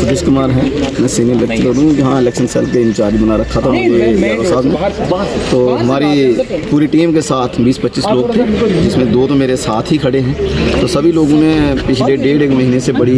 सतीश कुमार है, मैं senior lecturer हूँ जहाँ इलेक्शन सेल के इंचार्ज बना रखा था मुझे साहब ने। तो हमारी पूरी टीम के साथ 20-25 लोग थे, जिसमें 2 तो मेरे साथ ही खड़े हैं। तो सभी लोगों ने पिछले 1.5 महीने से बड़ी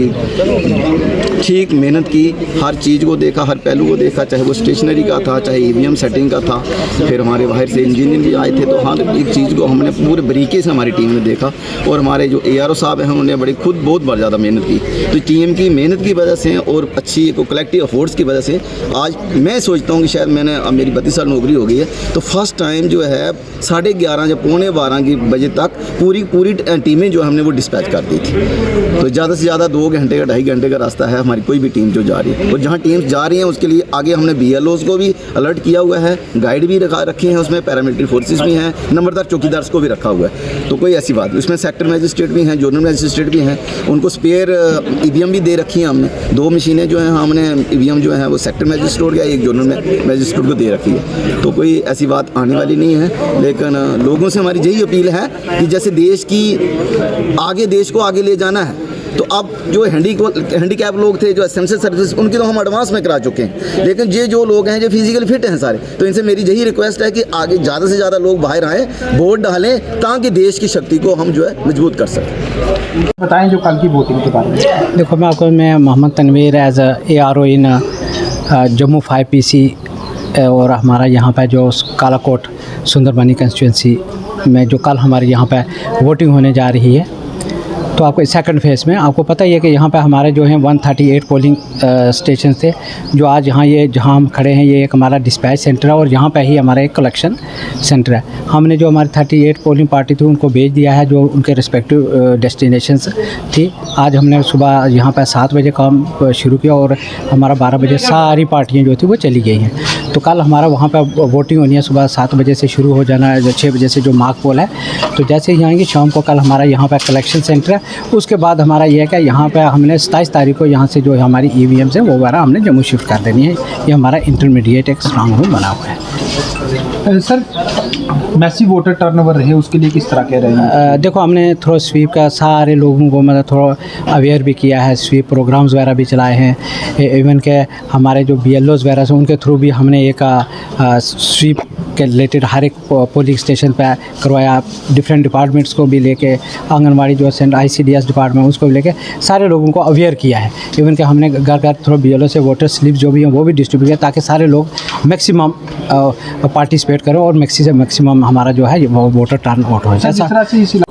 ठीक मेहनत की, हर चीज़ को देखा, हर पहलू को देखा, चाहे वो स्टेशनरी का था, चाहे ईवीएम सेटिंग का था, फिर हमारे बाहर से इंजीनियर भी आए थे। तो हर एक चीज़ को हमने पूरे बारीकी से हमारी टीम ने देखा और हमारे जो ARO साहब हैं उन्होंने बड़ी खुद बहुत ज़्यादा मेहनत की। तो टीम की मेहनत की वजह से और अच्छी कलेक्टिव एफर्ट्स की वजह से आज मैं सोचता हूँ कि शायद मैंने अब मेरी 32 साल नौकरी हो गई है, तो फर्स्ट टाइम जो है 11:30 या 11:45 बजे तक पूरी टीमें जो हमने वो डिस्पैच कर दी थी। तो ज़्यादा से ज़्यादा 2 घंटे का 2.5 घंटे का रास्ता है हमारी कोई भी टीम जो जा रही है। और जहाँ टीम्स जा रही हैं उसके लिए आगे हमने BLOs को भी अलर्ट किया हुआ है, गाइड भी रखे हैं, उसमें पैरामिलिट्री फोर्सेस भी हैं, नंबरदार चौकीदार को भी रखा हुआ है। तो कोई ऐसी बात, उसमें सेक्टर मजिस्ट्रेट भी हैं, जोनल मजिस्ट्रेट भी हैं, उनको स्पेयर EVM भी दे रखी हैं हमने। 2 मशीनें जो हैं हमने EVM जो है वो सेक्टर मजिस्ट्रेट या एक जोनल मजिस्ट्रेट को दे रखी है। तो कोई ऐसी बात आने वाली नहीं है। लेकिन लोगों से हमारी यही अपील है कि जैसे देश को आगे ले जाना है, तो अब जो हैंडीकैप लोग थे, जो एसेंशियल सर्विस, उनकी तो हम एडवांस में करा चुके हैं। लेकिन ये जो लोग हैं जो फिजिकली फिट हैं सारे, तो इनसे मेरी यही रिक्वेस्ट है कि आगे ज़्यादा से ज़्यादा लोग बाहर आएँ, वोट डालें, ताकि देश की शक्ति को हम जो है मजबूत कर सकें। बताएं जो कल की वोटिंग के बारे में। देखो, मैं मोहम्मद तनवीर एज ARO इन जम्मू 5 PC और हमारा यहाँ पे जो कालाकोट सुंदरबनी कंस्टिट्यूंसी में जो कल हमारे यहाँ पे वोटिंग होने जा रही है, तो आपको सेकंड फेज़ में आपको पता ही है कि यहाँ पे हमारे जो हैं 138 पोलिंग स्टेशन थे, जो आज जहाँ हम खड़े हैं ये एक हमारा डिस्पैच सेंटर है और यहाँ पे ही हमारा एक कलेक्शन सेंटर है। हमने जो हमारी 38 पोलिंग पार्टी थी उनको भेज दिया है जो उनके रिस्पेक्टिव डेस्टिनेशंस थी। आज हमने सुबह यहाँ पे 7 बजे काम शुरू किया और हमारा 12 बजे सारी पार्टियाँ जो थी वो चली गई हैं। तो कल हमारा वहाँ पर वोटिंग होनी है, सुबह 7 बजे से शुरू हो जाना है, 6 बजे से जो मार्क पोल है। तो जैसे ही आएंगे शाम को, कल हमारा यहाँ पर कलेक्शन सेंटर है। उसके बाद हमारा ये है कि यहाँ पे हमने 27 तारीख को यहाँ से जो हमारी EVMs है वो वगैरह हमने जम्मू शिफ्ट कर देनी है। ये हमारा इंटरमीडिएट एक स्ट्रांग रूम बना हुआ है। सर, मैसिव वोटर टर्नओवर रहे उसके लिए किस तरह कह रहे हैं? देखो, हमने थोड़ा स्वीप का सारे लोगों को मतलब थोड़ा अवेयर भी किया है, स्वीप प्रोग्राम्स वगैरह भी चलाए हैं। इवन के हमारे जो BLOs वगैरह से उनके थ्रू भी हमने एक स्वीप के रिलेटेड हर एक पोलिंग स्टेशन पे करवाया। डिफरेंट डिपार्टमेंट्स को भी लेके, आंगनवाड़ी जो ICDS डिपार्टमेंट उसको भी लेके सारे लोगों को अवेयर किया है। इवन कि हमने घर घर थोड़ा BLO से वोटर स्लिप जो भी हैं वो भी डिस्ट्रीब्यूट किया, ताकि सारे लोग मैक्सिमम पार्टिसिपेट करें और मैक्सिमम हमारा जो है वो वोटर टर्न आउट हो जाए।